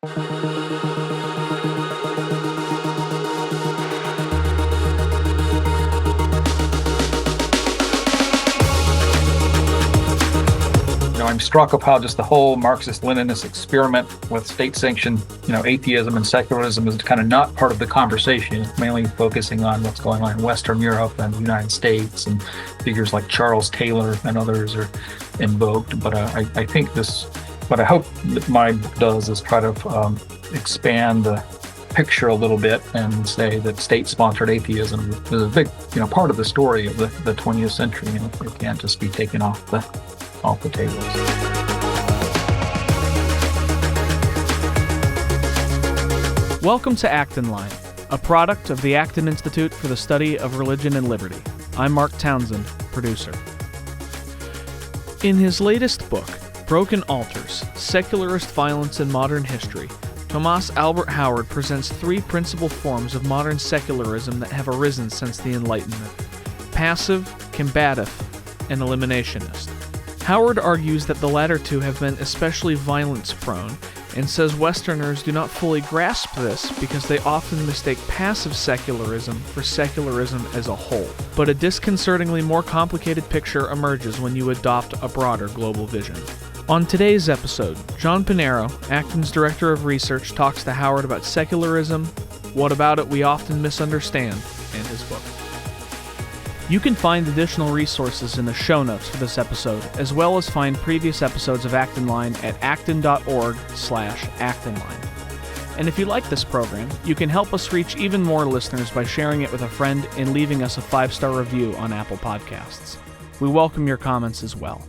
I'm struck of how just the whole Marxist-Leninist experiment with state-sanctioned, atheism and secularism is kind of not part of the conversation. It's mainly focusing on what's going on in Western Europe and the United States, and figures like Charles Taylor and others are invoked. But I think what I hope that my book does is try to expand the picture a little bit and say that state-sponsored atheism is a big, part of the story of the 20th century. It can't just be taken off the tables. Welcome to Acton Line, a product of the Acton Institute for the Study of Religion and Liberty. I'm Mark Townsend, producer. In his latest book, Broken Altars, Secularist Violence in Modern History, Thomas Albert Howard presents three principal forms of modern secularism that have arisen since the Enlightenment: passive, combative, and eliminationist. Howard argues that the latter two have been especially violence-prone, and says Westerners do not fully grasp this because they often mistake passive secularism for secularism as a whole. But a disconcertingly more complicated picture emerges when you adopt a broader global vision. On today's episode, John Pinheiro, Acton's Director of Research, talks to Howard about secularism, what about it we often misunderstand, and his book. You can find additional resources in the show notes for this episode, as well as find previous episodes of Acton Line at acton.org/actonline. And if you like this program, you can help us reach even more listeners by sharing it with a friend and leaving us a 5-star review on Apple Podcasts. We welcome your comments as well.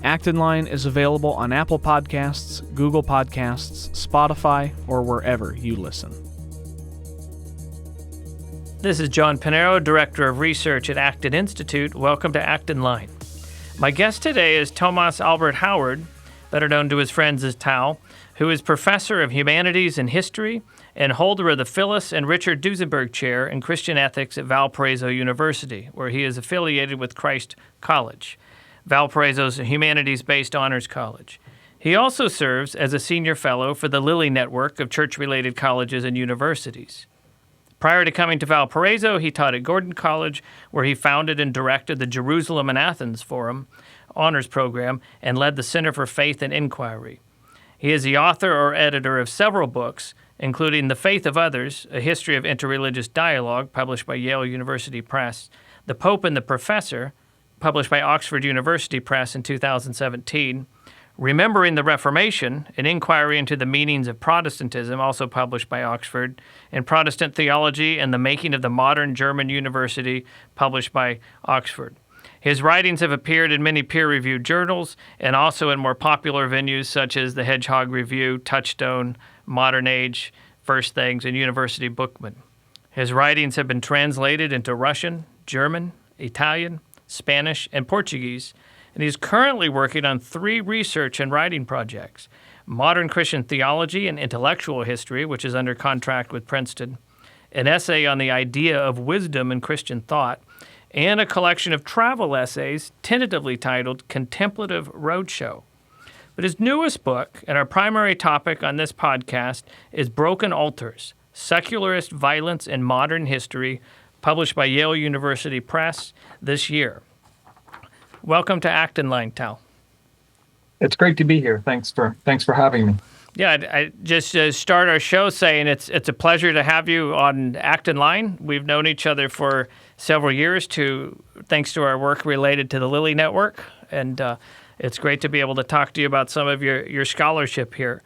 Acton Line is available on Apple Podcasts, Google Podcasts, Spotify, or wherever you listen. This is John Pinheiro, Director of Research at Acton Institute. Welcome to Acton Line. My guest today is Thomas Albert Howard, better known to his friends as Tao, who is Professor of Humanities and History and holder of the Phyllis and Richard Duesenberg Chair in Christian Ethics at Valparaiso University, where he is affiliated with Christ College, Valparaiso's humanities-based honors college. He also serves as a senior fellow for the Lilly Network of church-related colleges and universities. Prior to coming to Valparaiso, he taught at Gordon College, where he founded and directed the Jerusalem and Athens Forum honors program and led the Center for Faith and Inquiry. He is the author or editor of several books, including The Faith of Others, A History of Interreligious Dialogue, published by Yale University Press, The Pope and the Professor, published by Oxford University Press in 2017, Remembering the Reformation, an inquiry into the meanings of Protestantism, also published by Oxford, and Protestant Theology and the Making of the Modern German University, published by Oxford. His writings have appeared in many peer-reviewed journals and also in more popular venues such as the Hedgehog Review, Touchstone, Modern Age, First Things, and University Bookman. His writings have been translated into Russian, German, Italian, Spanish, and Portuguese, and he's currently working on 3 research and writing projects: Modern Christian Theology and Intellectual History, which is under contract with Princeton, an essay on the idea of wisdom in Christian thought, and a collection of travel essays tentatively titled Contemplative Roadshow. But his newest book, and our primary topic on this podcast, is Broken Altars, Secularist Violence in Modern History, published by Yale University Press this year. Welcome to Acton Line, Tal. It's great to be here. Thanks for having me. Yeah, I just start our show saying it's a pleasure to have you on Acton Line. We've known each other for several years thanks to our work related to the Lilly Network, and it's great to be able to talk to you about some of your scholarship here.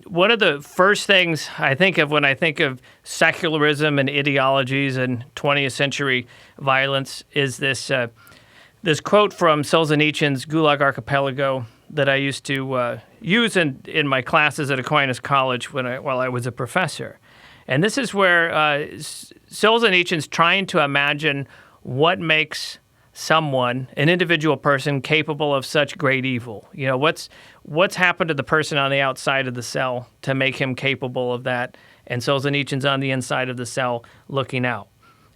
One of the first things I think of when I think of secularism and ideologies and 20th century violence is this quote from Solzhenitsyn's Gulag Archipelago that I used to use in my classes at Aquinas College while I was a professor. And this is where Solzhenitsyn's trying to imagine what makes someone, an individual person, capable of such great evil. You know, what's happened to the person on the outside of the cell to make him capable of that? And Solzhenitsyn's on the inside of the cell looking out.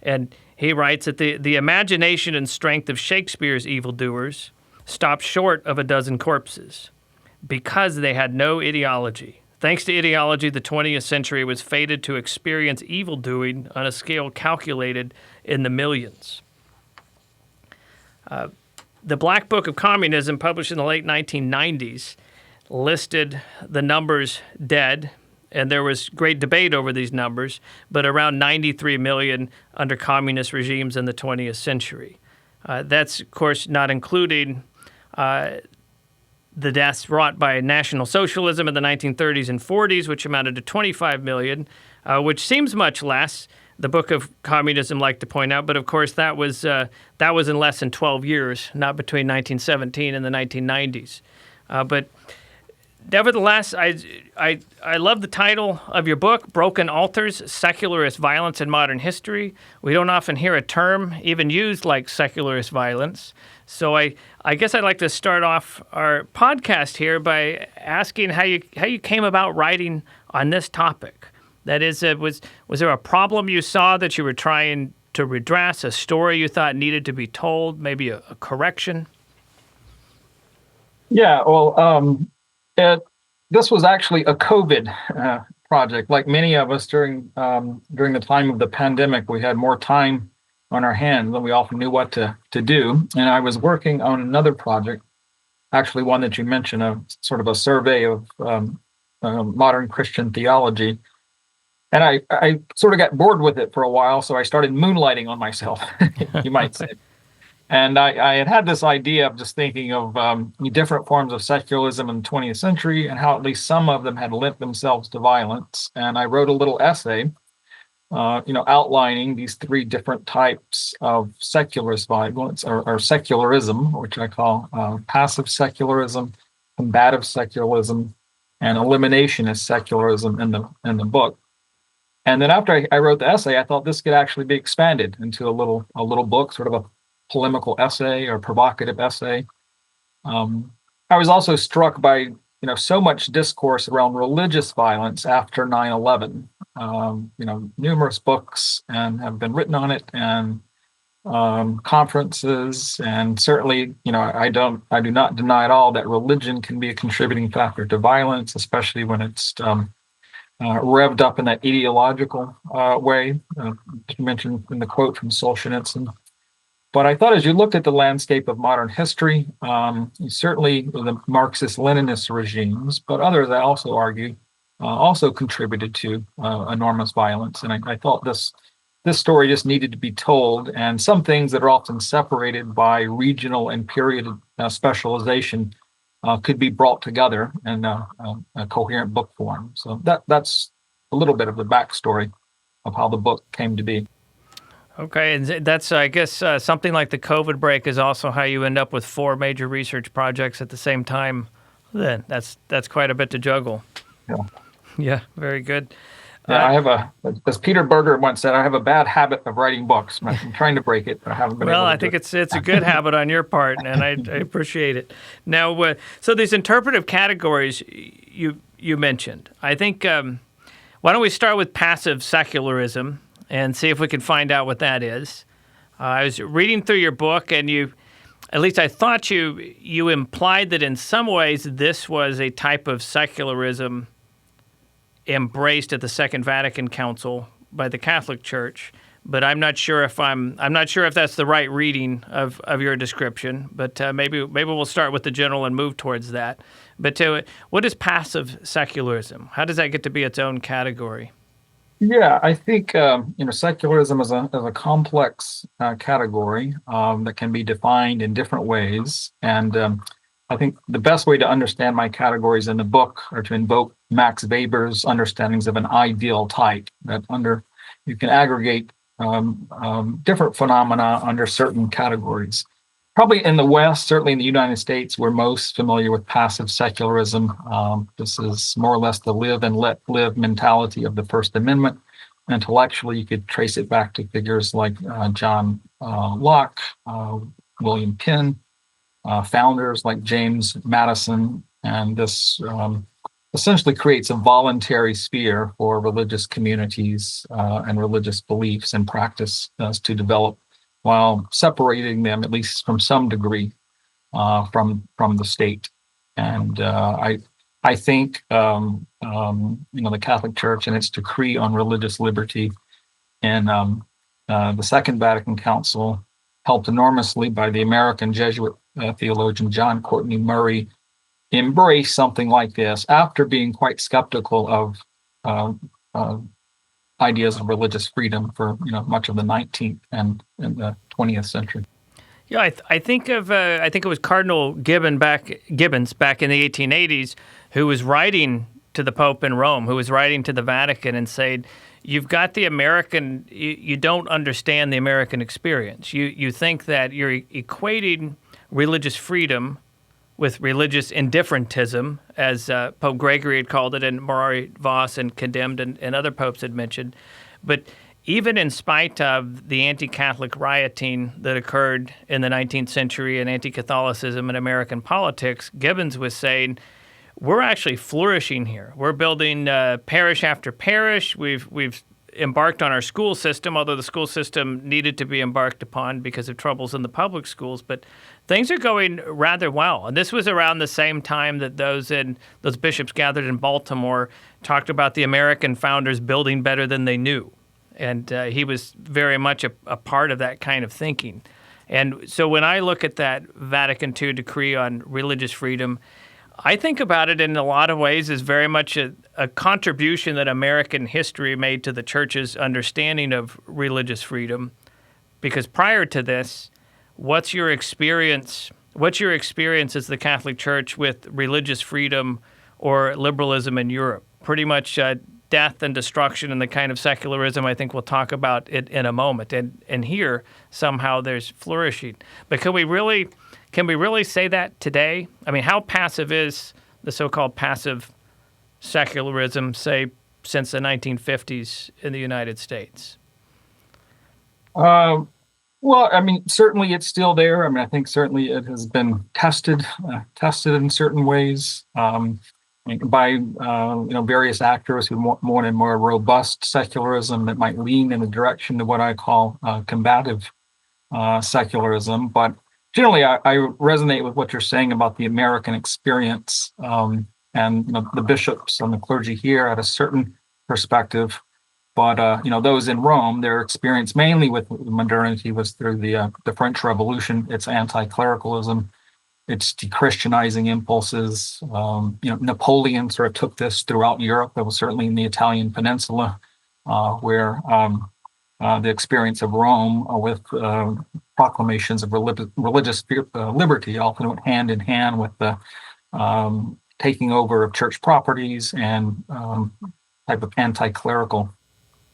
And he writes that the imagination and strength of Shakespeare's evildoers stopped short of a dozen corpses because they had no ideology. Thanks to ideology, the 20th century was fated to experience evildoing on a scale calculated in the millions. The Black Book of Communism, published in the late 1990s, listed the numbers dead, and there was great debate over these numbers, but around 93 million under communist regimes in the 20th century. That's, of course, not including the deaths wrought by National Socialism in the 1930s and 40s, which amounted to 25 million, which seems much less. The Book of Communism liked to point out, but of course that was in less than 12 years, not between 1917 and the 1990s. But nevertheless, I love the title of your book, Broken Altars, Secularist Violence in Modern History. We don't often hear a term even used like secularist violence. So I guess I'd like to start off our podcast here by asking how you came about writing on this topic. That is, was there a problem you saw that you were trying to redress, a story you thought needed to be told, maybe a correction? Yeah, well, this was actually a COVID project. Like many of us during the time of the pandemic, we had more time on our hands than we often knew what to do. And I was working on another project, actually one that you mentioned, a sort of a survey of modern Christian theology. And I sort of got bored with it for a while, so I started moonlighting on myself, you might say. And I had this idea of just thinking of different forms of secularism in the 20th century and how at least some of them had lent themselves to violence. And I wrote a little essay, outlining these three different types of secularist violence or secularism, which I call passive secularism, combative secularism, and eliminationist secularism in the book. And then after I wrote the essay, I thought this could actually be expanded into a little book, sort of a polemical essay or provocative essay. I was also struck by so much discourse around religious violence after 9/11. Numerous books and have been written on it, and conferences, and certainly, I do not deny at all that religion can be a contributing factor to violence, especially when it's revved up in that ideological way, you mentioned in the quote from Solzhenitsyn. But I thought as you looked at the landscape of modern history, certainly the Marxist-Leninist regimes, but others, I also argue, also contributed to enormous violence. And I thought this story just needed to be told, and some things that are often separated by regional and period specialization could be brought together in a coherent book form. So that's a little bit of the backstory of how the book came to be. Okay, and that's, I guess, something like the COVID break is also how you end up with 4 major research projects at the same time. Then that's quite a bit to juggle. Yeah. Yeah, very good. Yeah, I have as Peter Berger once said, I have a bad habit of writing books. I'm trying to break it, but I haven't been able to. Well, I think it's a good habit on your part, and I appreciate it. Now, so these interpretive categories you mentioned, I think, why don't we start with passive secularism and see if we can find out what that is. I was reading through your book, and at least I thought you implied that in some ways this was a type of secularism embraced at the Second Vatican Council by the Catholic Church, but I'm not sure if that's the right reading of your description. But maybe we'll start with the general and move towards that. But what is passive secularism? How does that get to be its own category? Yeah, I think secularism is a complex category that can be defined in different ways, and I think the best way to understand my categories in the book are to invoke Max Weber's understandings of an ideal type. That you can aggregate different phenomena under certain categories. Probably in the West, certainly in the United States, we're most familiar with passive secularism. This is more or less the live and let live mentality of the First Amendment. Intellectually, you could trace it back to figures like John Locke, William Penn, founders like James Madison, and this essentially creates a voluntary sphere for religious communities and religious beliefs and practice to develop, while separating them, at least from some degree, from the state. And I I think the Catholic Church and its decree on religious liberty in the Second Vatican Council, helped enormously by the American Jesuit theologian John Courtney Murray, embrace something like this after being quite skeptical of ideas of religious freedom for much of the 19th and the 20th century. Yeah, I think it was Cardinal Gibbons back in the 1880s who was writing to the Pope in Rome, who was writing to the Vatican and saying, "You've got the American. You don't understand the American experience. You think that you're equating religious freedom with religious indifferentism, as Pope Gregory had called it, and Morari Vos and Condemned, and other popes had mentioned, but." Even in spite of the anti-Catholic rioting that occurred in the 19th century and anti-Catholicism in American politics, Gibbons was saying, we're actually flourishing here. We're building parish after parish. We've embarked on our school system, although the school system needed to be embarked upon because of troubles in the public schools. But things are going rather well. And this was around the same time that those bishops gathered in Baltimore talked about the American founders building better than they knew. And he was very much a part of that kind of thinking. And so when I look at that Vatican II decree on religious freedom, I think about it in a lot of ways as very much a contribution that American history made to the church's understanding of religious freedom. Because prior to this, what's your experience as the Catholic Church with religious freedom or liberalism in Europe? Pretty much death and destruction and the kind of secularism I think we'll talk about it in a moment. And here, somehow, there's flourishing. But can we really say that today? I mean, how passive is the so-called passive secularism, say, since the 1950s in the United States? Well, I mean, certainly it's still there. I mean, I think certainly it has been tested in certain ways. By various actors who want more and more robust secularism that might lean in the direction of what I call combative secularism. But generally, I resonate with what you're saying about the American experience, and the bishops and the clergy here had a certain perspective. But those in Rome, their experience mainly with modernity was through the French Revolution, its anti-clericalism, its de-Christianizing impulses. Napoleon sort of took this throughout Europe. That was certainly in the Italian peninsula, where the experience of Rome with proclamations of religious liberty often went hand in hand with the taking over of church properties and type of anti-clerical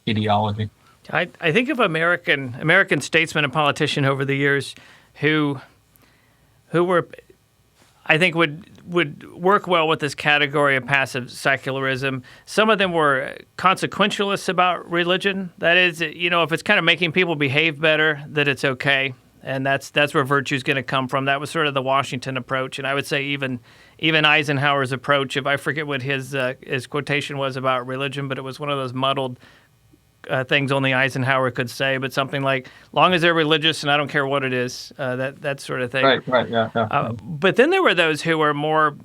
ideology. I think of American statesmen and politicians over the years who were, I think, would work well with this category of passive secularism. Some of them were consequentialists about religion. That is, if it's kind of making people behave better, that it's okay, and that's where virtue is going to come from. That was sort of the Washington approach, and I would say even Eisenhower's approach. If I forget what his quotation was about religion, but it was one of those muddled things only Eisenhower could say, but something like, long as they're religious and I don't care what it is, that sort of thing. Right, yeah. But then there were those who were more,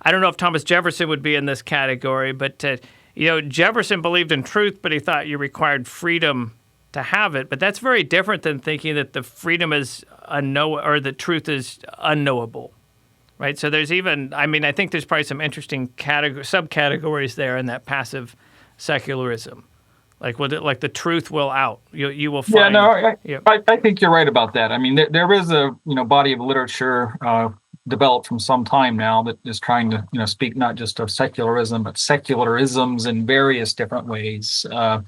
I don't know if Thomas Jefferson would be in this category, but Jefferson believed in truth, but he thought you required freedom to have it. But that's very different than thinking that the freedom is or the truth is unknowable. Right? So there's I think there's probably some interesting subcategories there in that passive secularism. Like the truth will out. You will find. I think you're right about that. I mean, there is a body of literature developed from some time now that is trying to speak not just of secularism but secularisms in various different ways. I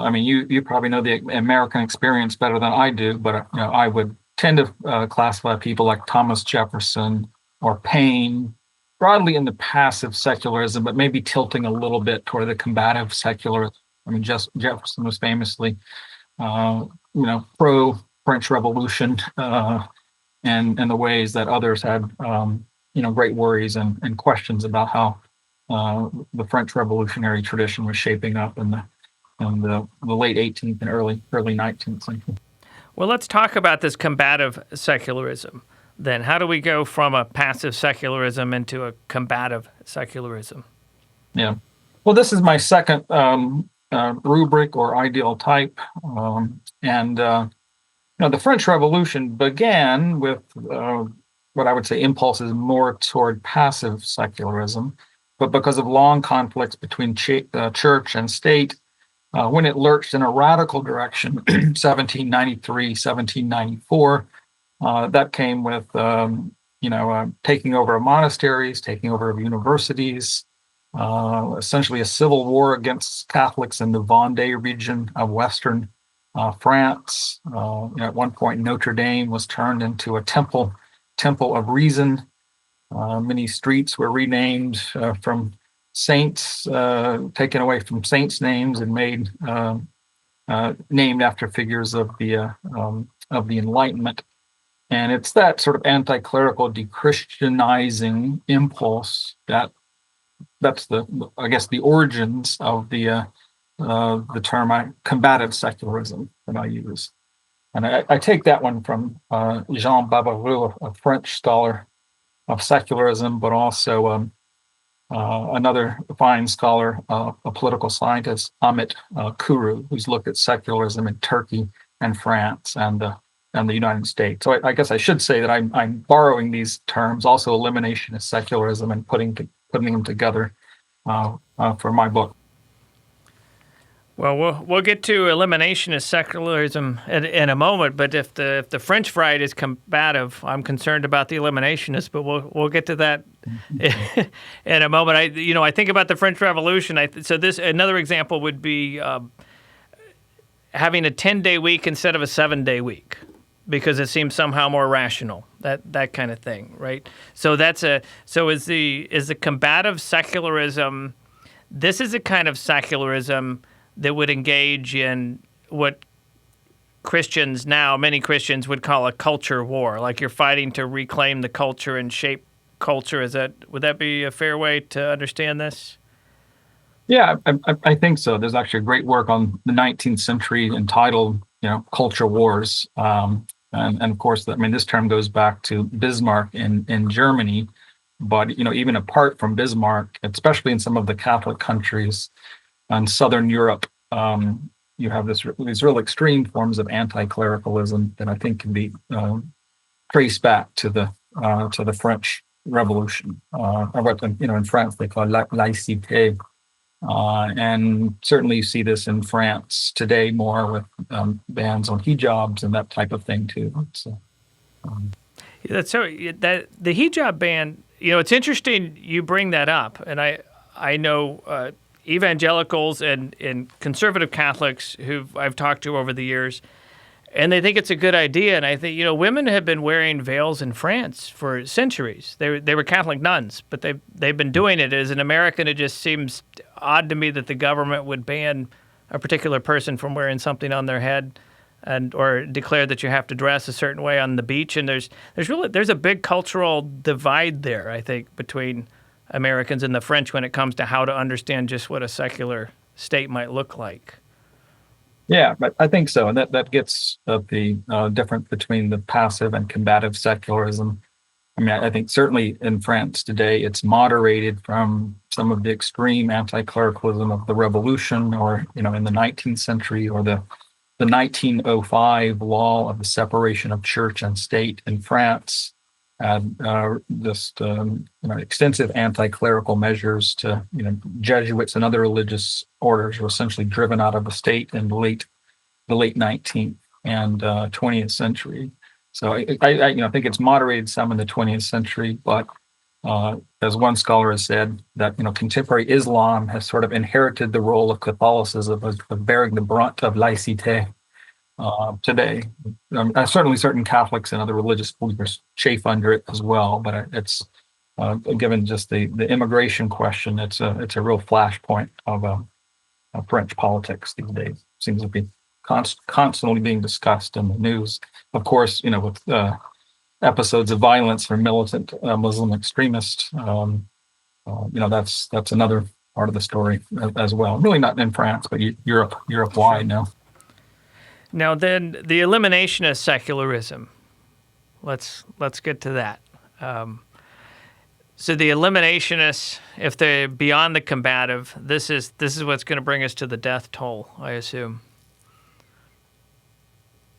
mean, you probably know the American experience better than I do, but I would tend to classify people like Thomas Jefferson or Paine broadly in the passive secularism, but maybe tilting a little bit toward the combative secularism. I mean, Jefferson was famously, pro French Revolution, and the ways that others had, great worries and questions about how the French Revolutionary tradition was shaping up in the late 18th and early 19th century. Well, let's talk about this combative secularism. then? How do we go from a passive secularism into a combative secularism? Yeah. Well, this is my second rubric or ideal type. The French Revolution began with what I would say impulses more toward passive secularism, but because of long conflicts between church and state, when it lurched in a radical direction, 1793, 1794, that came with taking over of monasteries, taking over of universities, essentially a civil war against Catholics in the Vendée region of Western France. At one point, Notre Dame was turned into a temple of reason. Many streets were renamed from saints, taken away from saints' names and made named after figures of the Enlightenment. And it's that sort of anti-clerical de-Christianizing impulse that's the origins of the term combative secularism that I use. And I take that one from Jean Barbaroux, a French scholar of secularism, but also another fine scholar, a political scientist, Amit Kuru, who's looked at secularism in Turkey and France and the United States. So I guess I should say that I'm borrowing these terms, also eliminationist secularism, and putting them together for my book. Well, we'll get to eliminationist secularism in a moment, but if the French right is combative, I'm concerned about the eliminationists. But we'll get to that in a moment. I think about the French Revolution. So this another example would be having a 10-day week instead of a 7-day week, because it seems somehow more rational. That kind of thing, right? So is the combative secularism? This is a kind of secularism that would engage in what many Christians would call a culture war, like you're fighting to reclaim the culture and shape culture. Would that be a fair way to understand this? Yeah, I think so. There's actually great work on the 19th century entitled, Culture Wars. And of course, this term goes back to Bismarck in Germany. But, even apart from Bismarck, especially in some of the Catholic countries, in Southern Europe, you have these real extreme forms of anti-clericalism that I think can be traced back to the French Revolution, or what in France they call laïcité, and certainly you see this in France today more with bans on hijabs and that type of thing too. That's so that the hijab ban. It's interesting you bring that up, and I know. Evangelicals and conservative Catholics who I've talked to over the years, and they think it's a good idea. And I think, women have been wearing veils in France for centuries. They were Catholic nuns, but they've been doing it. As an American, it just seems odd to me that the government would ban a particular person from wearing something on their head, or declare that you have to dress a certain way on the beach. And there's a big cultural divide there, I think, between Americans and the French when it comes to how to understand just what a secular state might look like. Yeah, but I think so. And that gets at the difference between the passive and combative secularism. I think certainly in France today, it's moderated from some of the extreme anti-clericalism of the Revolution, or, in the 19th century, or the 1905 law of the separation of church and state in France. And extensive anti-clerical measures to, Jesuits and other religious orders were essentially driven out of the state in the late 19th and 20th century. So I think it's moderated some in the 20th century, but as one scholar has said, that contemporary Islam has sort of inherited the role of Catholicism of bearing the brunt of laïcité. Today, certainly certain Catholics and other religious believers chafe under it as well, but it's given just the immigration question, it's a real flashpoint of French politics these days. Seems to be constantly being discussed in the news. Of course, with episodes of violence from militant Muslim extremists, that's another part of the story as well. Really not in France, but Europe-wide now. Now then, the eliminationist secularism. Let's get to that. So the eliminationists, if they're beyond the combative, this is what's going to bring us to the death toll, I assume.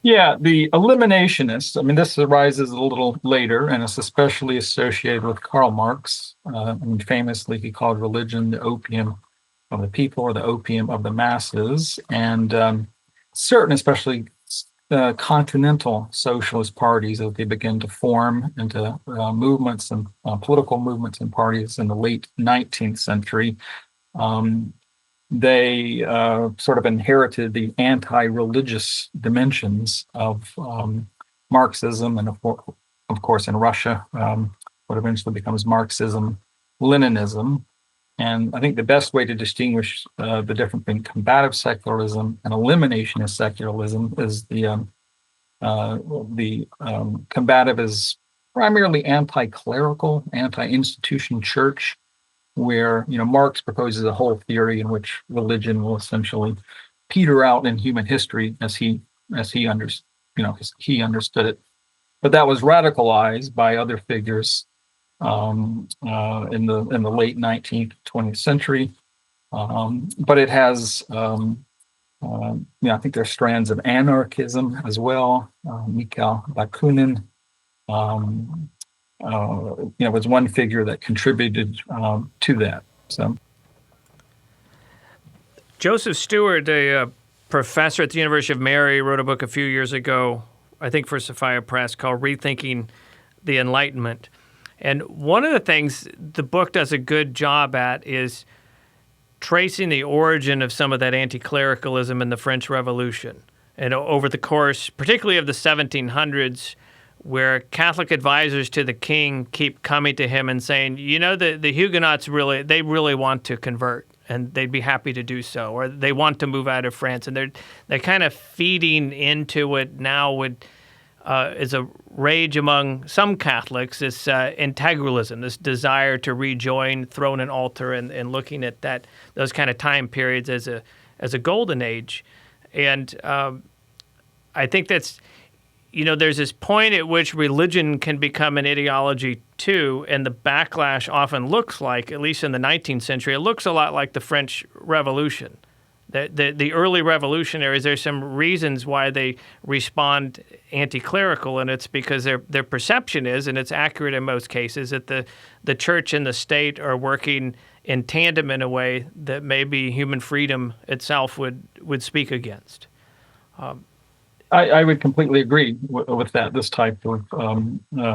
Yeah, the eliminationists, I mean, this arises a little later, and it's especially associated with Karl Marx. Famously, he called religion the opium of the people, or the opium of the masses. And certain, especially continental socialist parties, as they begin to form into movements and political movements and parties in the late 19th century, they sort of inherited the anti-religious dimensions of Marxism, and of course in Russia, what eventually becomes Marxism, Leninism. And I think the best way to distinguish the difference between combative secularism and eliminationist secularism is the combative is primarily anti-clerical, anti-institution church, where Marx proposes a whole theory in which religion will essentially peter out in human history as he understood it. But that was radicalized by other figures in the late 19th, 20th century. But it has I think there's strands of anarchism as well. Mikhail Bakunin was one figure that contributed to that. So, Joseph Stewart, a professor at the University of Mary, wrote a book a few years ago, I think for Sophia Press, called Rethinking the Enlightenment. And one of the things the book does a good job at is tracing the origin of some of that anti-clericalism in the French Revolution. And over the course, particularly of the 1700s, where Catholic advisors to the king keep coming to him and saying, the Huguenots really want to convert, and they'd be happy to do so, or they want to move out of France. And they're kind of feeding into it now is a rage among some Catholics, this integralism, this desire to rejoin throne and altar, and looking at those kind of time periods as a golden age. And I think that's, there's this point at which religion can become an ideology too, and the backlash often looks like, at least in the 19th century, it looks a lot like the French Revolution. The early revolutionaries, there's some reasons why they respond anti-clerical, and it's because their perception is, and it's accurate in most cases, that the church and the state are working in tandem in a way that maybe human freedom itself would speak against. I would completely agree with that. This type of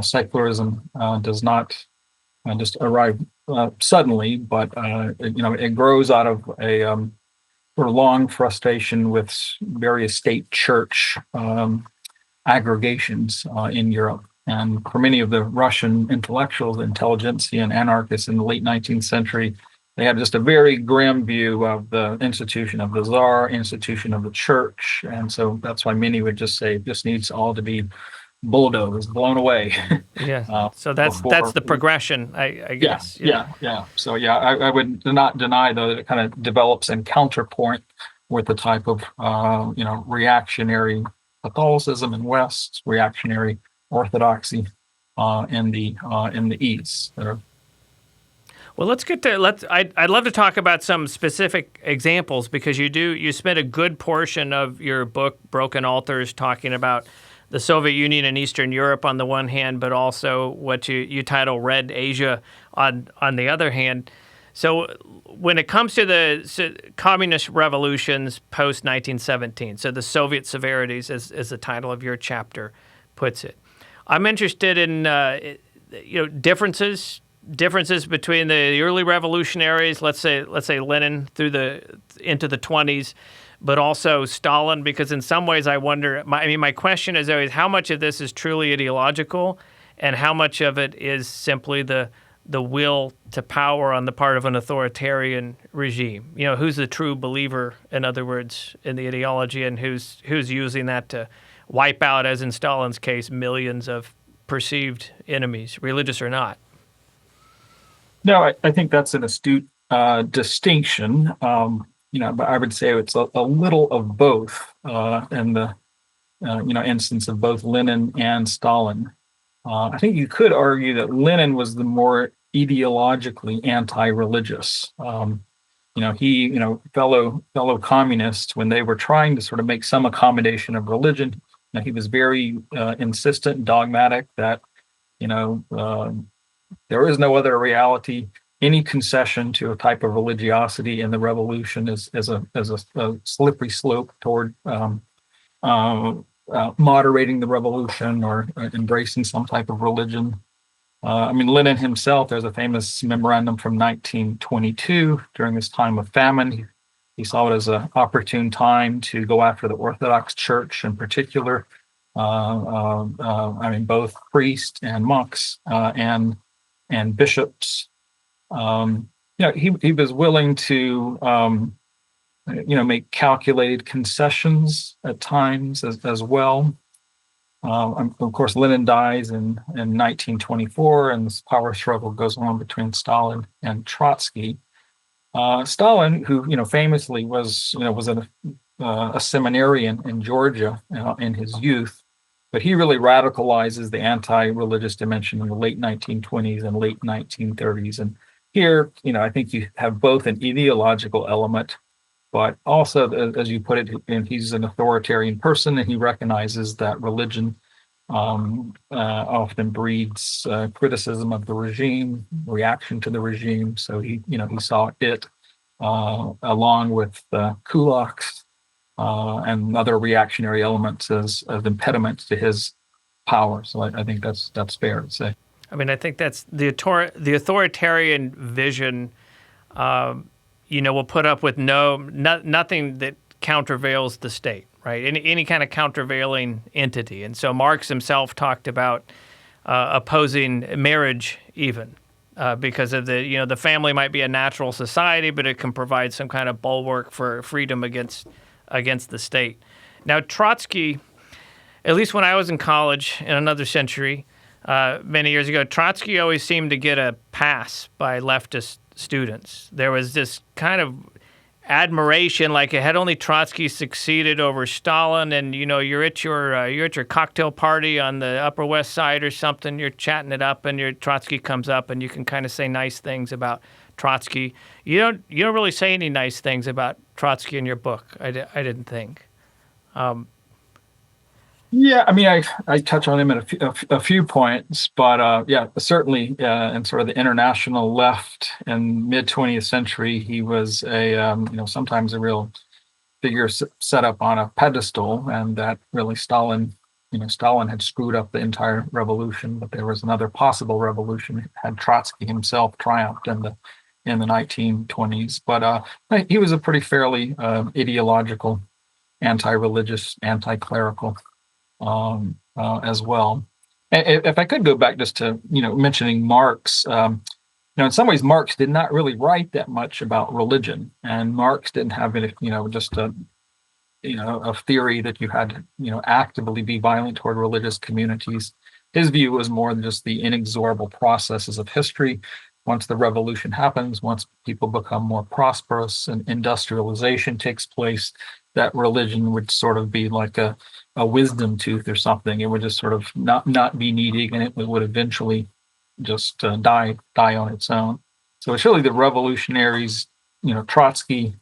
secularism does not just arrive suddenly, but it grows out of a long frustration with various state church aggregations in Europe. And for many of the Russian intellectuals, intelligentsia, and anarchists in the late 19th century, they had just a very grim view of the institution of the Tsar, institution of the church. And so that's why many would just say this needs all to be bulldozed, blown away. Yeah. So that's the progression, I guess. Yeah. So I would not deny, though, that it kind of develops in counterpoint with the type of reactionary Catholicism in West, reactionary Orthodoxy in the East. Well, let's get to I'd love to talk about some specific examples, because you spent a good portion of your book, Broken Altars, talking about the Soviet Union and Eastern Europe on the one hand, but also what you title Red Asia on the other hand. So when it comes to the communist revolutions post-1917, so the Soviet severities, as the title of your chapter puts it, I'm interested in differences between the early revolutionaries, let's say Lenin into the 20s, but also Stalin, because in some ways I wonder, my question is always how much of this is truly ideological and how much of it is simply the will to power on the part of an authoritarian regime. Who's the true believer, in other words, in the ideology, and who's using that to wipe out, as in Stalin's case, millions of perceived enemies, religious or not. No, I think that's an astute distinction. But I would say it's a little of both in the instance of both Lenin and Stalin. I think you could argue that Lenin was the more ideologically anti-religious. Fellow communists, when they were trying to sort of make some accommodation of religion, he was very insistent and dogmatic that you know there is no other reality. Any concession to a type of religiosity in the revolution is a slippery slope toward moderating the revolution or embracing some type of religion. Lenin himself, there's a famous memorandum from 1922 during this time of famine. He saw it as an opportune time to go after the Orthodox Church in particular. Both priests and monks and bishops. He was willing to make calculated concessions at times as well. Of course, Lenin dies in 1924, and this power struggle goes on between Stalin and Trotsky. Stalin, who famously was a seminarian in Georgia in his youth, but he really radicalizes the anti-religious dimension in the late 1920s and late 1930s. And here, I think you have both an ideological element, but also, as you put it, he's an authoritarian person, and he recognizes that religion often breeds criticism of the regime, reaction to the regime. So he saw it along with kulaks and other reactionary elements as impediments to his power. So I think that's fair to say. I think that's the authoritarian vision. Will put up with nothing that countervails the state, right? Any kind of countervailing entity. And so Marx himself talked about opposing marriage even because of the family might be a natural society, but it can provide some kind of bulwark for freedom against the state. Now, Trotsky, at least when I was in college in another century, many years ago, Trotsky always seemed to get a pass by leftist students. There was this kind of admiration, like had only Trotsky succeeded over Stalin, and you're at your cocktail party on the Upper West Side or something, you're chatting it up, and your Trotsky comes up, and you can kind of say nice things about Trotsky. You don't really say any nice things about Trotsky in your book. I didn't think. I touch on him at a few points, but certainly in sort of the international left in mid 20th century, he was sometimes a real figure set up on a pedestal, and that really Stalin had screwed up the entire revolution, but there was another possible revolution had Trotsky himself triumphed in the 1920s. But he was a pretty fairly ideological, anti-religious, anti-clerical. As well. If I could go back just to mentioning Marx, in some ways Marx did not really write that much about religion, and Marx didn't have just a theory that you had to actively be violent toward religious communities. His view was more than just the inexorable processes of history. Once the revolution happens, once people become more prosperous and industrialization takes place, that religion would sort of be like a wisdom tooth or something. It would just sort of not be needed, and it would eventually just die on its own. So it's really the revolutionaries, Trotsky.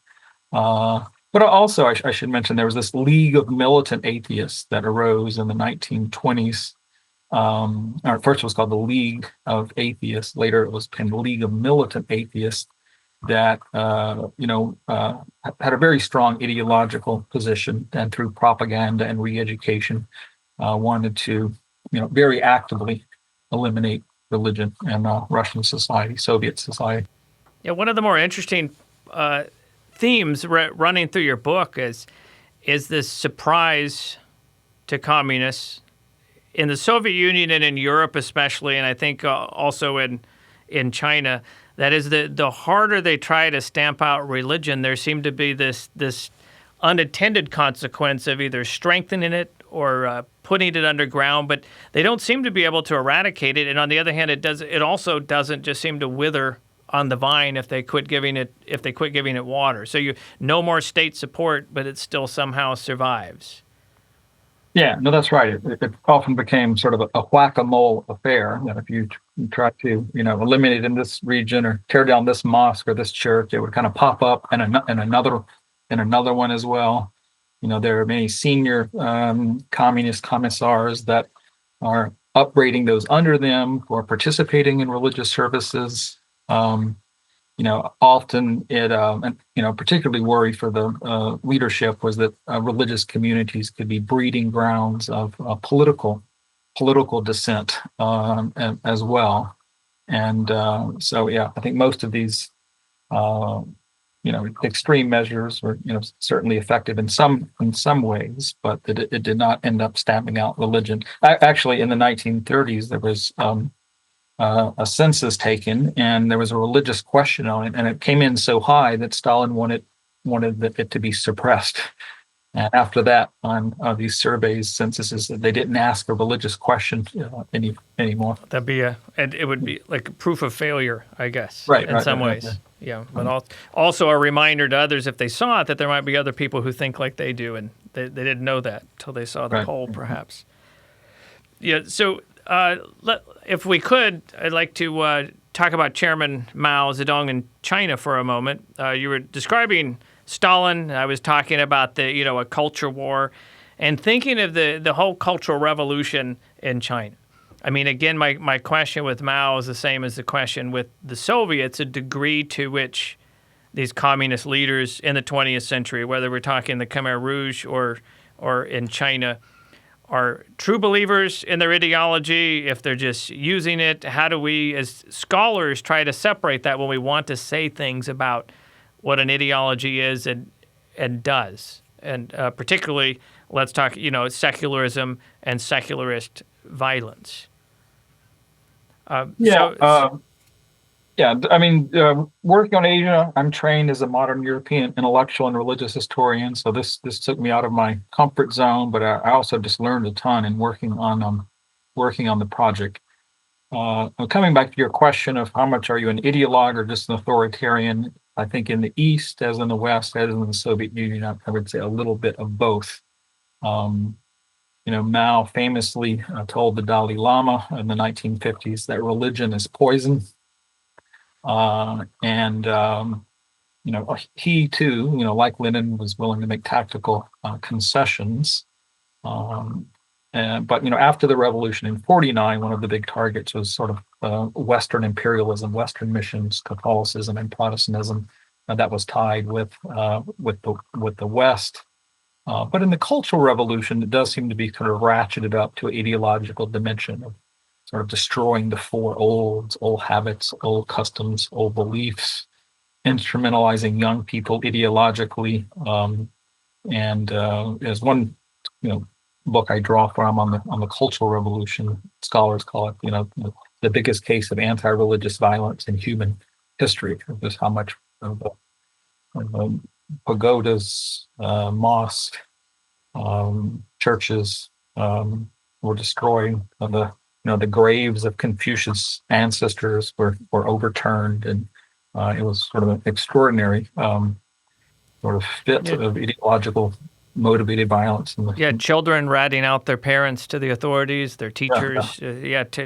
But also, I should mention there was this League of Militant Atheists that arose in the 1920s. First it was called the League of Atheists. Later it was the League of Militant Atheists that had a very strong ideological position, and through propaganda and re-education wanted to very actively eliminate religion in Russian society, Soviet society. Yeah, one of the more interesting themes running through your book is this surprise to communists in the Soviet Union and in Europe especially, and I think also in China. That is, the harder they try to stamp out religion, there seemed to be this unintended consequence of either strengthening it or putting it underground, but they don't seem to be able to eradicate it. And on the other hand, it also doesn't just seem to wither on the vine if they quit giving it water. So no more state support, but it still somehow survives. Yeah, no, that's right. It often became sort of a whack-a-mole affair. That if you try to, eliminate in this region or tear down this mosque or this church, it would kind of pop up and another one as well. There are many senior communist commissars that are upbraiding those under them for participating in religious services. Um, Often and particularly worry for the leadership was that religious communities could be breeding grounds of political dissent as well. And so, yeah, I think most of these, uh, extreme measures were, certainly effective in some ways, but it did not end up stamping out religion. Actually, in the 1930s, there was a census taken, and there was a religious question on it, and it came in so high that Stalin wanted it to be suppressed. And after that, on these surveys, censuses, they didn't ask a religious question anymore. And it would be like a proof of failure, I guess, Right, in right, some right, ways. Yeah, but also a reminder to others if they saw it that there might be other people who think like they do, and they didn't know that until they saw the right. poll, perhaps. Yeah. So, if we could, I'd like to talk about Chairman Mao Zedong in China for a moment. You were describing Stalin. I was talking about a culture war, and thinking of the whole Cultural Revolution in China. I mean, again, my question with Mao is the same as the question with the Soviets, a degree to which these communist leaders in the 20th century, whether we're talking the Khmer Rouge or in China, are true believers in their ideology, if they're just using it. How do we, as scholars, try to separate that when we want to say things about what an ideology is and does? And particularly, let's talk, secularism and secularist violence. Yeah, I mean, working on Asia, I'm trained as a modern European intellectual and religious historian, so this took me out of my comfort zone, but I also just learned a ton in working on the project. Coming back to your question of how much are you an ideologue or just an authoritarian, I think in the East, as in the West, as in the Soviet Union, I would say a little bit of both. Um, Mao famously told the Dalai Lama in the 1950s that religion is poison. And he too, like Lenin, was willing to make tactical concessions. Um, but after the revolution in '49, one of the big targets was sort of Western imperialism, Western missions, Catholicism, and Protestantism. That was tied with the West. But in the Cultural Revolution, it does seem to be kind of ratcheted up to an ideological dimension of sort of destroying the four olds, old habits, old customs, old beliefs, instrumentalizing young people ideologically. And as one, book I draw from on the Cultural Revolution, scholars call it, the biggest case of anti-religious violence in human history. Just how much of pagodas, mosques, churches were destroyed. The graves of Confucius' ancestors were overturned, and it was sort of an extraordinary sort of fit of ideological motivated violence. Children ratting out their parents to the authorities, their teachers.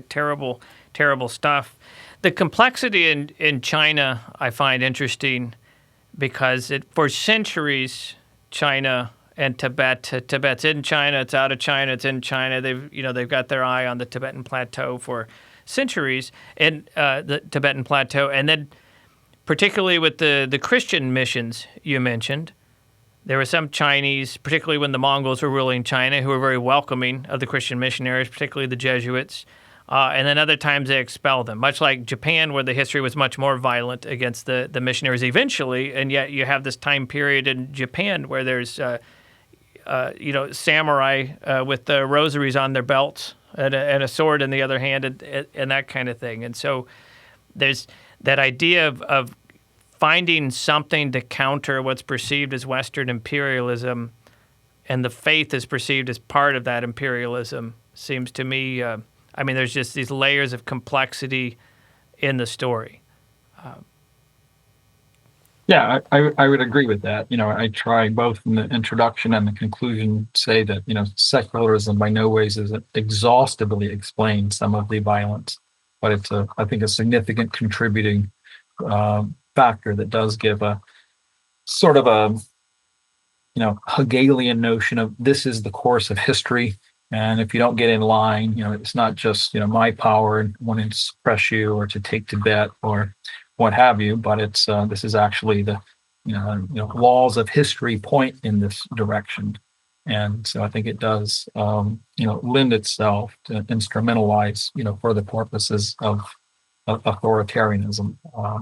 Terrible, terrible stuff. The complexity in China I find interesting because for centuries, China and Tibet's in China, it's out of China, it's in China. They've got their eye on the Tibetan Plateau for centuries, and the Tibetan Plateau, and then particularly with the Christian missions you mentioned, there were some Chinese, particularly when the Mongols were ruling China, who were very welcoming of the Christian missionaries, particularly the Jesuits. And then other times they expelled them, much like Japan, where the history was much more violent against the missionaries eventually. And yet you have this time period in Japan where there's, samurai with the rosaries on their belts and a sword in the other hand and that kind of thing. And so there's that idea of finding something to counter what's perceived as Western imperialism, and the faith is perceived as part of that imperialism, seems to me... there's just these layers of complexity in the story. Yeah, I would agree with that. I try both in the introduction and the conclusion say that, secularism by no ways is exhaustively explains some of the violence, but it's I think a significant contributing factor that does give a sort of a, Hegelian notion of this is the course of history. And if you don't get in line, it's not just, my power and wanting to suppress you or to take Tibet or what have you, but it's this is actually the, laws of history point in this direction. And so I think it does, lend itself to instrumentalize, for the purposes of authoritarianism.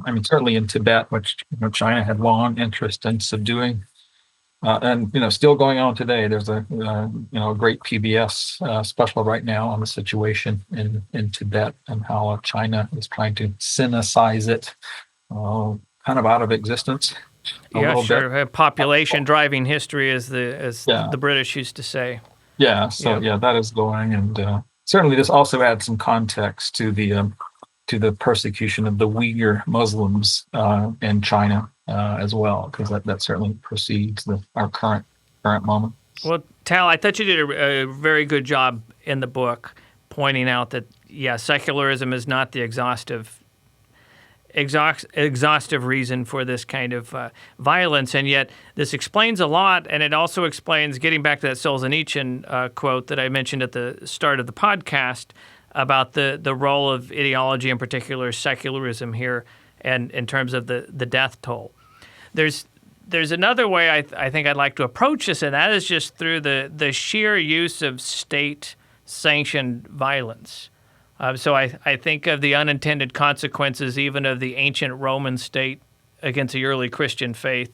I mean, certainly in Tibet, which China had long interest in subduing, and still going on today. There's a great PBS special right now on the situation in Tibet and how China is trying to Sinicize it, kind of out of existence a Yeah, little bit. sure. Population driving history, as Yeah, the British used to say. yeah. So Yeah. yeah, that is going, and certainly this also adds some context to the persecution of the Uyghur Muslims in China as well, because that certainly precedes our current moment. Well, Tal, I thought you did a very good job in the book pointing out that, yeah, secularism is not the exhaustive reason for this kind of violence, and yet this explains a lot, and it also explains, getting back to that Solzhenitsyn quote that I mentioned at the start of the podcast, about the role of ideology, in particular secularism here, and in terms of the death toll. There's another way I think I'd like to approach this, and that is just through the sheer use of state-sanctioned violence. So I think of the unintended consequences even of the ancient Roman state against the early Christian faith,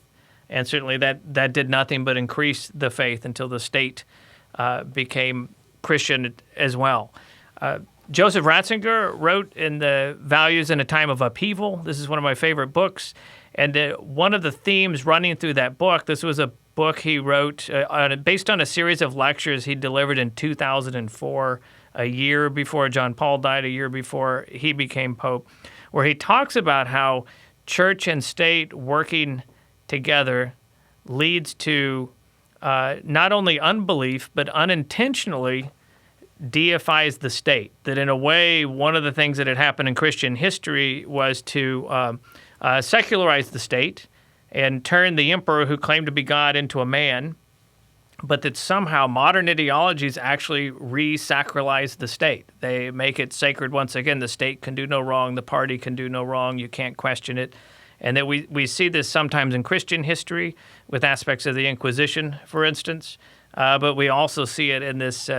and certainly that did nothing but increase the faith until the state became Christian as well. Joseph Ratzinger wrote in The Values in a Time of Upheaval. This is one of my favorite books. And one of the themes running through that book, this was a book he wrote based on a series of lectures he delivered in 2004, a year before John Paul died, a year before he became Pope, where he talks about how church and state working together leads to not only unbelief, but unintentionally deifies the state. That in a way, one of the things that had happened in Christian history was to secularize the state and turn the emperor who claimed to be God into a man, but that somehow modern ideologies actually re-sacralize the state. They make it sacred once again. The state can do no wrong. The party can do no wrong. You can't question it. And that we see this sometimes in Christian history with aspects of the Inquisition, for instance, but we also see it in this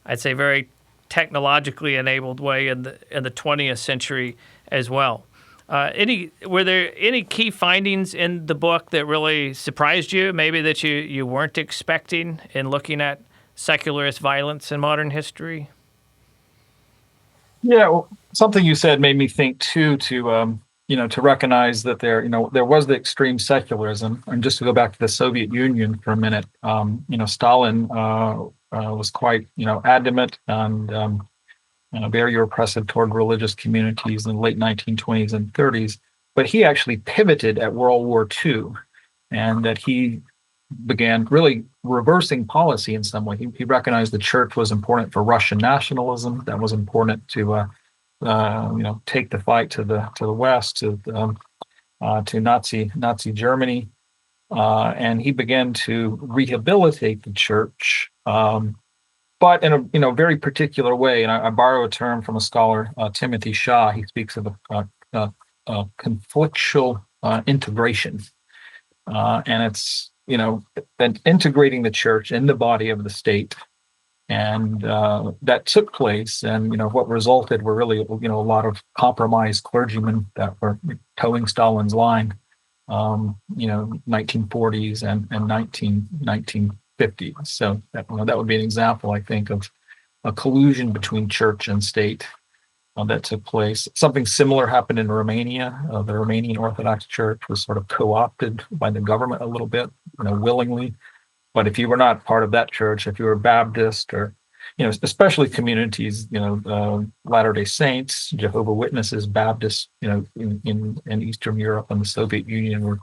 I'd say very technologically enabled way in the 20th century as well. Were there any key findings in the book that really surprised you, maybe that you weren't expecting in looking at secularist violence in modern history? Yeah, well, something you said made me think too to recognize that there was the extreme secularism, and just to go back to the Soviet Union for a minute, Stalin was quite adamant and very repressive toward religious communities in the late 1920s and 30s, but he actually pivoted at World War II, and that he began really reversing policy in some way. He recognized the church was important for Russian nationalism, that was important to take the fight to the west, to Nazi Germany, and he began to rehabilitate the church, but in a very particular way. And I borrow a term from a scholar, Timothy Shah. He speaks of a conflictual integration, and it's then integrating the church in the body of the state. And that took place, and what resulted were really a lot of compromised clergymen that were towing Stalin's line, 1940s and 1950s. So that would be an example, I think, of a collusion between church and state that took place. Something similar happened in Romania. The Romanian Orthodox Church was sort of co-opted by the government a little bit, willingly. But if you were not part of that church, if you were Baptist or, especially communities, Latter-day Saints, Jehovah's Witnesses, Baptists, in Eastern Europe and the Soviet Union were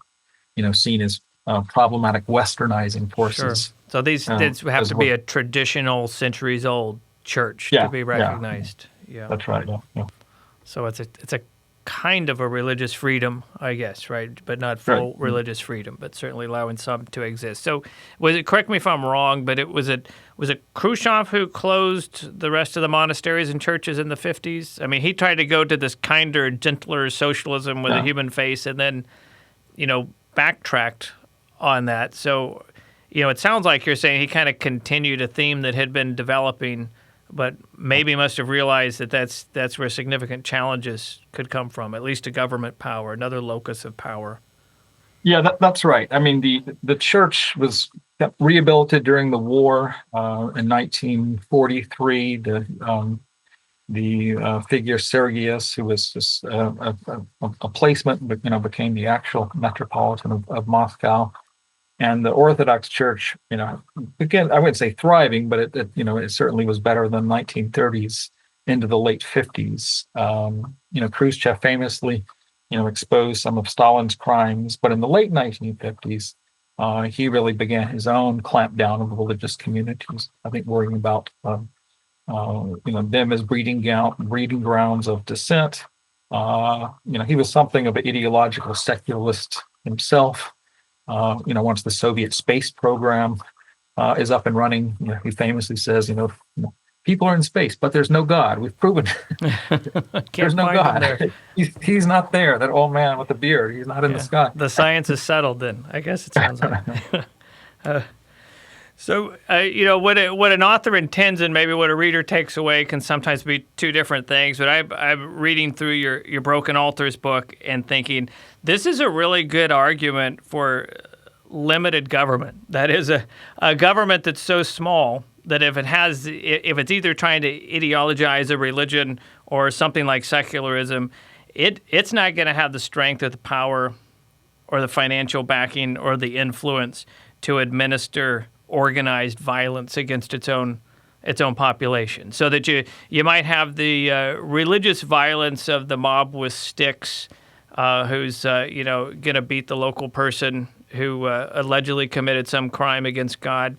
seen as problematic westernizing Sure. forces. So these have to be a traditional, centuries-old church to be recognized. Yeah, that's right. Yeah. So it's a kind of a religious freedom, I guess, right? But not full religious freedom, but certainly allowing some to exist. So correct me if I'm wrong, but was it Khrushchev who closed the rest of the monasteries and churches in the 50s? I mean, he tried to go to this kinder, gentler socialism with a human face, and then, backtracked on that. So, it sounds like you're saying he kind of continued a theme that had been developing, but maybe must have realized that that's where significant challenges could come from, at least to government power, another locus of power. Yeah, that's right. I mean, the church was rehabilitated during the war in 1943. The figure Sergius, who was just a placement, but became the actual metropolitan of Moscow. And the Orthodox Church, again, I wouldn't say thriving, but it certainly was better than 1930s into the late 50s. Khrushchev famously, exposed some of Stalin's crimes, but in the late 1950s, he really began his own clampdown of religious communities. I think worrying about, them as breeding grounds of dissent. He was something of an ideological secularist himself. Once the Soviet space program is up and running, he famously says, people are in space, but there's no God. We've proven there's no God. He's not there. That old man with the beard, he's not in the sky. The science is settled then, I guess it sounds like. So, what an author intends and maybe what a reader takes away can sometimes be two different things. But I'm reading through your Broken Altars book and thinking, this is a really good argument for limited government. That is a government that's so small that if it's either trying to ideologize a religion or something like secularism, it's not going to have the strength or the power or the financial backing or the influence to administer organized violence against its own population, so that you might have the religious violence of the mob with sticks, who's going to beat the local person who allegedly committed some crime against God.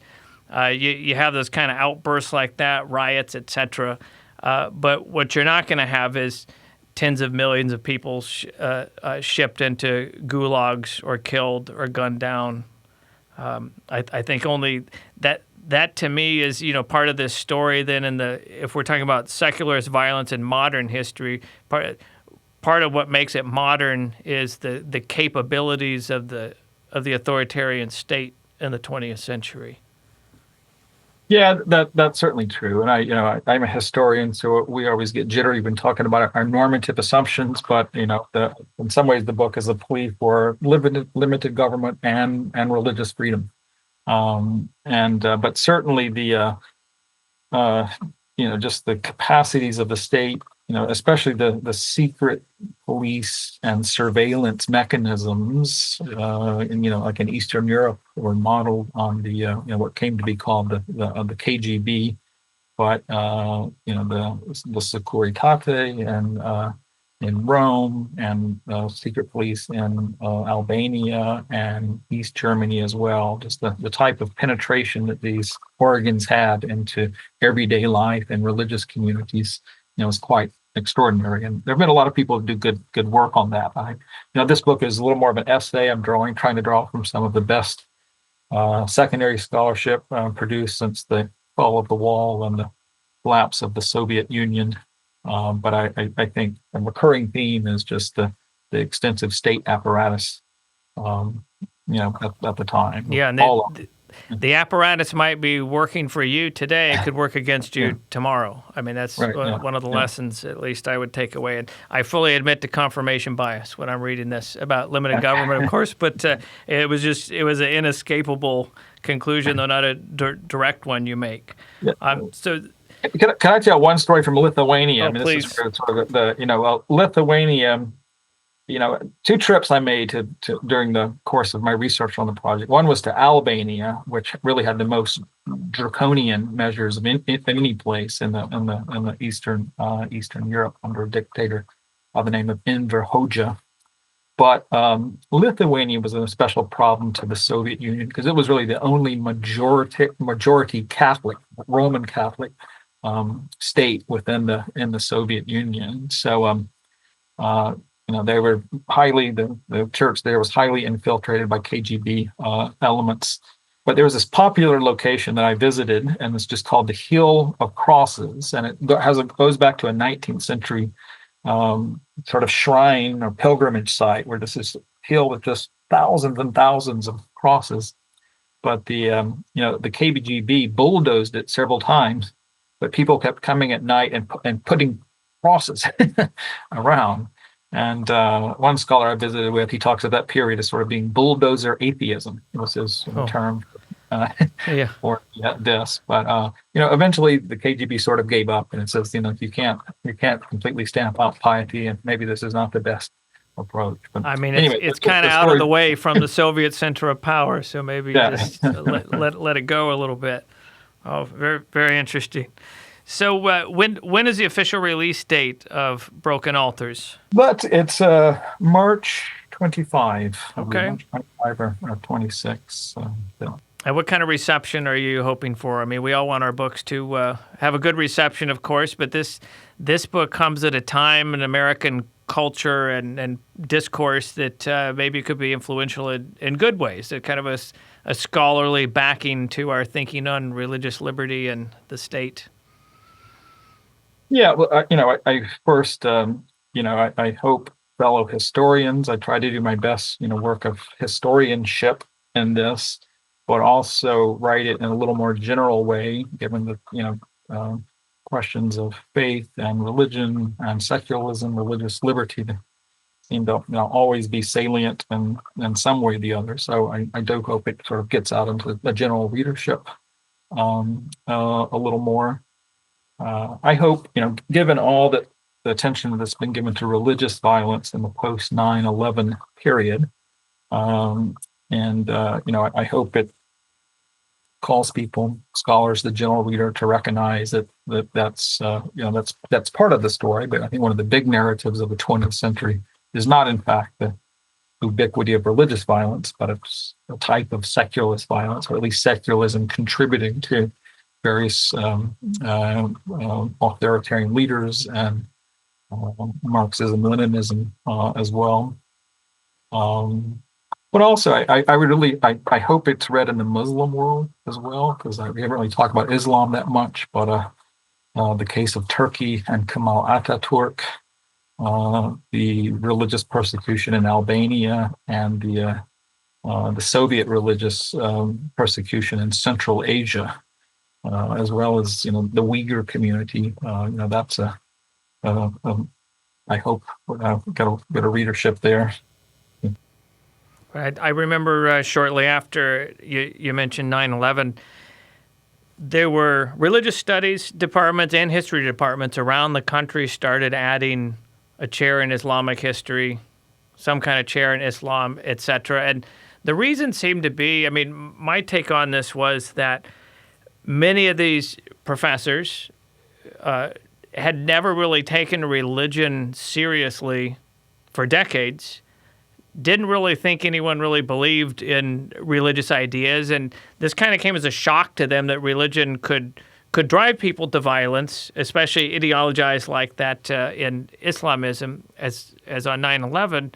You have those kind of outbursts like that, riots, etc. But what you're not going to have is tens of millions of people shipped into gulags or killed or gunned down. I think only that to me is part of this story. Then if we're talking about secularist violence in modern history, part of what makes it modern is the capabilities of the authoritarian state in the 20th century. Yeah, that's certainly true. And I'm a historian, so we always get jittery when talking about our normative assumptions. But in some ways, the book is a plea for limited government and religious freedom. But certainly just the capacities of the state, especially the secret police and surveillance mechanisms, like in Eastern Europe, were modeled on the what came to be called the KGB, but the Securitate and in Rome, and secret police in Albania and East Germany as well. Just the type of penetration that these organs had into everyday life and religious communities, is quite extraordinary. And there have been a lot of people who do good work on that. This book is a little more of an essay. I'm trying to draw from some of the best secondary scholarship produced since the fall of the wall and the collapse of the Soviet Union. But I think a recurring theme is just the extensive state apparatus, at the time. Yeah, and the apparatus might be working for you today. It could work against you tomorrow. I mean, that's one of the lessons, at least I would take away. And I fully admit to confirmation bias when I'm reading this about limited government, of course. But it was an inescapable conclusion, though not a direct one you make. So. Can I tell one story from Lithuania? Oh, please. This is sort of Lithuania. Two trips I made to during the course of my research on the project. One was to Albania, which really had the most draconian measures of any place in the Eastern Europe under a dictator by the name of Enver Hoxha. But Lithuania was a special problem to the Soviet Union because it was really the only majority Catholic, Roman Catholic state within the Soviet Union. So they were the church there was highly infiltrated by KGB elements. But there was this popular location that I visited, and it's just called the Hill of Crosses, and it goes back to a 19th century sort of shrine or pilgrimage site where this is hill with just thousands and thousands of crosses. But the KGB bulldozed it several times, but people kept coming at night and putting crosses around. And one scholar I visited with, he talks of that period as sort of being bulldozer atheism, was his term for this. But eventually the KGB sort of gave up, and it says, you can't completely stamp out piety, and maybe this is not the best approach. But I mean, anyway, it's kind of out of the way from the Soviet center of power, so maybe just let it go a little bit. Oh, very, very interesting. So when is the official release date of Broken Altars? But it's March 25. Okay. March 25 or 26. And what kind of reception are you hoping for? I mean, we all want our books to have a good reception, of course, but this book comes at a time in American culture and discourse that maybe could be influential in good ways, that kind of a scholarly backing to our thinking on religious liberty and the state. Yeah, well, I first, I hope fellow historians, I try to do my best, work of historianship in this, but also write it in a little more general way, given the, questions of faith and religion and secularism, religious liberty that seem to always be salient in some way or the other. So I do hope it sort of gets out into the general readership a little more. I hope, given all the attention that's been given to religious violence in the post 9/11 period, I hope it calls people, scholars, the general reader, to recognize that's part of the story. But I think one of the big narratives of the 20th century is not, in fact, the ubiquity of religious violence, but it's a type of secularist violence, or at least secularism contributing to various authoritarian leaders and Marxism, Leninism as well. But also, I hope it's read in the Muslim world as well, because we haven't really talked about Islam that much. But the case of Turkey and Kemal Ataturk, the religious persecution in Albania, and the Soviet religious persecution in Central Asia. As well as the Uyghur community, that's I hope get a readership there. I remember shortly after you mentioned 9/11, there were religious studies departments and history departments around the country started adding a chair in Islamic history, some kind of chair in Islam, etc. And the reason seemed to be, my take on this was that many of these professors had never really taken religion seriously for decades, didn't really think anyone really believed in religious ideas, and this kind of came as a shock to them that religion could drive people to violence, especially ideologized like that in Islamism, as on 9/11.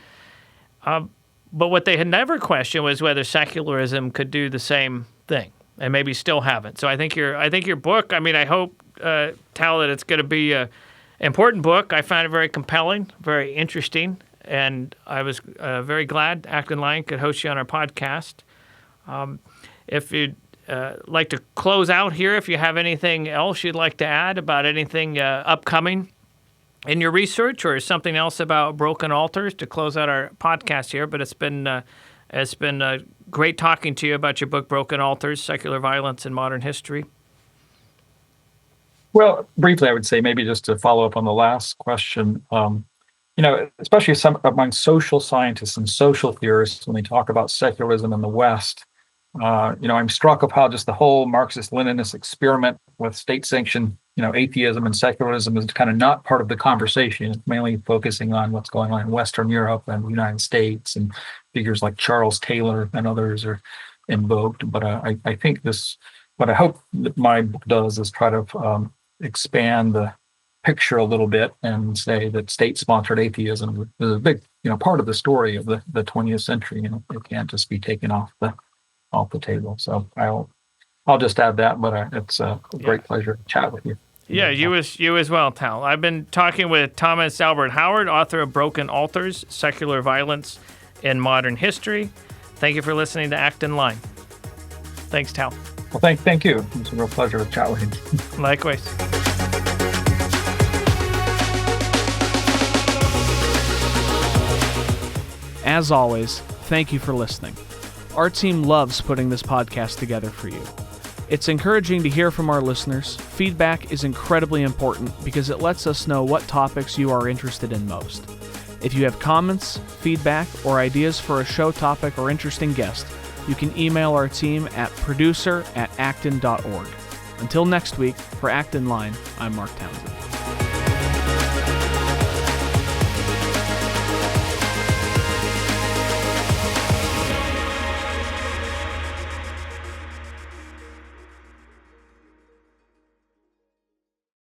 But what they had never questioned was whether secularism could do the same thing, and maybe still haven't. So I think your book, I hope, Tal, that it's going to be an important book. I found it very compelling, very interesting, and I was very glad Acton Line could host you on our podcast. If you'd like to close out here, if you have anything else you'd like to add about anything upcoming in your research, or something else about Broken Altars to close out our podcast here. But it's been great talking to you about your book, Broken Altars, Secular Violence in Modern History. Well, briefly, I would say, maybe just to follow up on the last question, especially among social scientists and social theorists, when they talk about secularism in the West, I'm struck of how just the whole Marxist-Leninist experiment with state-sanctioned, atheism and secularism is kind of not part of the conversation. It's mainly focusing on what's going on in Western Europe and the United States, and figures like Charles Taylor and others are invoked. But I think what I hope that my book does is try to expand the picture a little bit and say that state-sponsored atheism is a big, part of the story of the 20th century. It can't just be taken off the table. So I'll just add that, but it's a great pleasure to chat with you. Yeah, you as well, Tal. I've been talking with Thomas Albert Howard, author of Broken Altars, Secular Violence in Modern History. Thank you for listening to Acton Line. Thanks, Tal. Well, thank you. It's a real pleasure to chat with you. Likewise. As always, thank you for listening. Our team loves putting this podcast together for you. It's encouraging to hear from our listeners. Feedback is incredibly important because it lets us know what topics you are interested in most. If you have comments, feedback, or ideas for a show topic or interesting guest, you can email our team at producer@acton.org. Until next week, for Acton Line, I'm Mark Townsend.